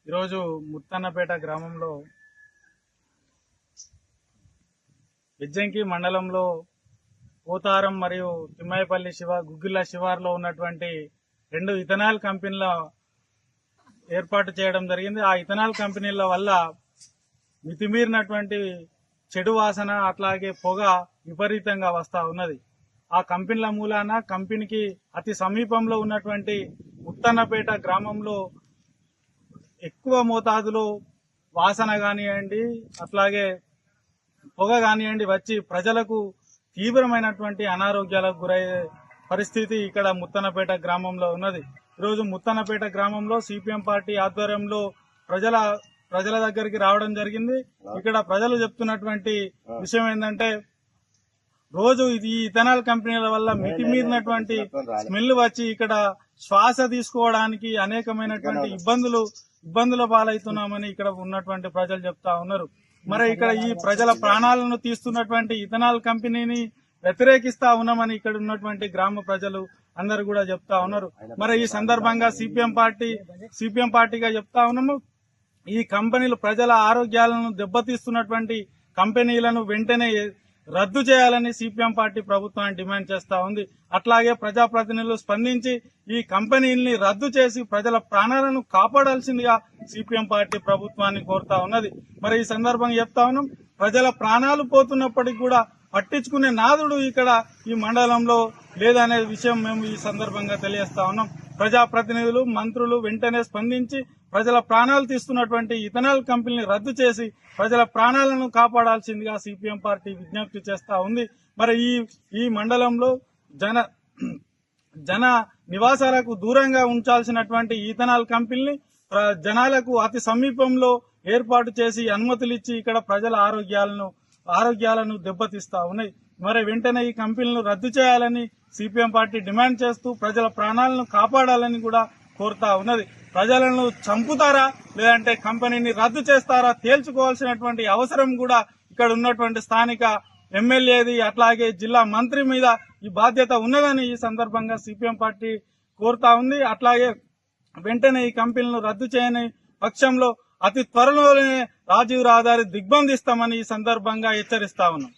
ఈరోజు ముత్తన్నపేట గ్రామంలో బెజ్జంకి మండలంలో పోతారం మరియు తిమ్మాయిపల్లి గుగ్గిళ్ళ శివార్లో ఉన్నటువంటి 2 ఇథనాల్ కంపెనీల ఏర్పాటు చేయడం జరిగింది. ఆ ఇథనాల్ కంపెనీల వల్ల మితిమీరినటువంటి చెడు వాసన అట్లాగే పొగ విపరీతంగా వస్తా ఉన్నది. ఆ కంపెనీల మూలాన కంపెనీకి అతి సమీపంలో ఉన్నటువంటి ముత్తన్నపేట గ్రామంలో ఎక్కువ మోతాదులో వాసన కానివ్వండి అట్లాగే పొగ కానివ్వండి వచ్చి ప్రజలకు తీవ్రమైనటువంటి అనారోగ్యాలకు గురయ్యే పరిస్థితి ఇక్కడ ముత్తన్నపేట గ్రామంలో ఉన్నది. ఈరోజు ముత్తన్నపేట గ్రామంలో సిపిఎం పార్టీ ఆధ్వర్యంలో ప్రజల దగ్గరికి రావడం జరిగింది. ఇక్కడ ప్రజలు చెప్తున్నటువంటి విషయం ఏంటంటే రోజు ఈ ఇథనాల్ కంపెనీల వల్ల మితిమీరినటువంటి స్మెల్ వచ్చి ఇక్కడ శ్వాస తీసుకోవడానికి అనేకమైనటువంటి ఇబ్బందుల పాలవుతున్నామని ఇక్కడ ఉన్నటువంటి ప్రజలు చెప్తా ఉన్నారు. మరి ఇక్కడ ఈ ప్రజల ప్రాణాలను తీస్తున్నటువంటి ఇథనాల్ కంపెనీని వ్యతిరేకిస్తా ఉన్నామని ఇక్కడ ఉన్నటువంటి గ్రామ ప్రజలు అందరు కూడా చెప్తా ఉన్నారు. మరి ఈ సందర్భంగా సిపిఎం పార్టీగా చెప్తా ఉన్నాము, ఈ కంపెనీలు ప్రజల ఆరోగ్యాలను దెబ్బతీస్తున్నటువంటి కంపెనీలను వెంటనే రద్దు చేయాలని సిపిఎం పార్టీ ప్రభుత్వాన్ని డిమాండ్ చేస్తా ఉంది. అట్లాగే ప్రజాప్రతినిధులు స్పందించి ఈ కంపెనీల్ని రద్దు చేసి ప్రజల ప్రాణాలను కాపాడాల్సిందిగా సిపిఎం పార్టీ ప్రభుత్వాన్ని కోరుతా ఉన్నది. మరి ఈ సందర్భంగా చెప్తా ఉన్నాం, ప్రజల ప్రాణాలు పోతున్నప్పటికీ కూడా పట్టించుకునే నాదుడు ఇక్కడ ఈ మండలంలో లేదనే విషయం మేము ఈ సందర్భంగా తెలియజేస్తా ఉన్నాం. ప్రజాప్రతినిధులు మంత్రులు వెంటనే స్పందించి ప్రజల ప్రాణాలు తీస్తున్నటువంటి ఇథనాల్ కంపెనీని రద్దు చేసి ప్రజల ప్రాణాలను కాపాడాల్సిందిగా సిపిఎం పార్టీ విజ్ఞప్తి చేస్తా ఉంది. మరి ఈ మండలంలో జన నివాసాలకు దూరంగా ఉంచాల్సినటువంటి ఇథనాల్ కంపెనీని జనాలకు అతి సమీపంలో ఏర్పాటు చేసి అనుమతులిచ్చి ఇక్కడ ప్రజల ఆరోగ్యాలను దెబ్బతీస్తా ఉన్నాయి. మరి వెంటనే ఈ కంపెనీలను రద్దు చేయాలని సిపిఎం పార్టీ డిమాండ్ చేస్తూ ప్రజల ప్రాణాలను కాపాడాలని కూడా కోరుతా ఉన్నది. ప్రజలను చంపుతారా లేదంటే కంపెనీని రద్దు చేస్తారా తేల్చుకోవాల్సినటువంటి అవసరం కూడా ఇక్కడ ఉన్నటువంటి స్థానిక ఎమ్మెల్యేది అట్లాగే జిల్లా మంత్రి మీద ఈ బాధ్యత ఉన్నదని ఈ సందర్భంగా సిపిఎం పార్టీ కోరుతా ఉంది. అట్లాగే వెంటనే ఈ కంపెనీలను రద్దు చేయని పక్షంలో అతి త్వరలోనే రాజీవ్ రహదారి దిగ్బంధిస్తామని ఈ సందర్భంగా హెచ్చరిస్తా ఉన్నాం.